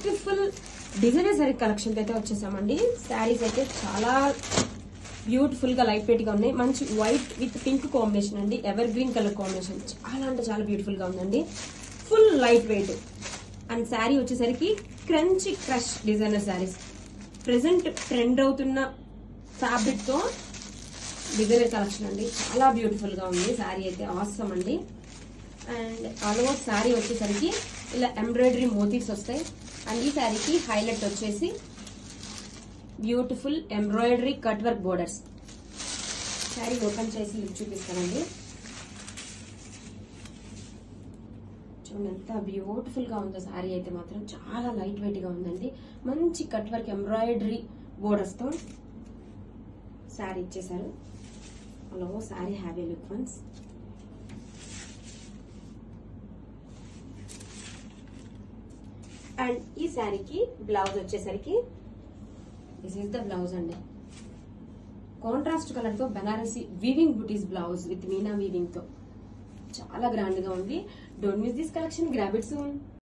Beautiful designer sorry collection అయితే వచ్చేసామండి. శారీస్ అయితే చాలా బ్యూటిఫుల్ గా లైట్ వెయిట్ గా ఉన్నాయి. మంచి వైట్ విత్ పింక్ కాంబినేషన్ అండి, ఎవర్ గ్రీన్ కలర్ కాంబినేషన్. చాలా అంటే చాలా బ్యూటిఫుల్ గా ఉందండి. Full light weight and sari వచ్చేసరికి crunchy crush designer saris. Present trend అవుతున్న ఫ్యాబ్రిక్ తో డిజైనర్ కలెక్షన్ అండి. చాలా బ్యూటిఫుల్ గా ఉంది శారీ అయితే, ఆసమ్ అండి. అండ్ ఆల్ ఓవర్ శారీ వచ్చేసరికి ఇలా ఎంబ్రాయిడరీ మోటివ్స్ వస్తాయి. అండ్ ఈ శారీకి హైలైట్ వచ్చేసి beautiful embroidery cut work borders. Sari open చేసి లుక్ చూపిస్తానండి. చూడండి ఎంత బ్యూటిఫుల్ గా ఉందో శారీ అయితే మాత్రం. చాలా లైట్ వెయిట్ గా ఉందండి. మంచి కట్ వర్క్ ఎంబ్రాయిడరీ బోర్డర్స్ తో శారీ ఇచ్చేసారు. అలా sari have a look once. And ఈ శారీకి బ్లౌజ్ వచ్చేసరికి దిస్ ఈస్ ద బ్లౌజ్ అండి. కాంట్రాస్ట్ కలర్ తో Banarasi weaving buttis blouse with Meena weaving తో చాలా గ్రాండ్ గా ఉంది. Don't miss this collection, grab it soon.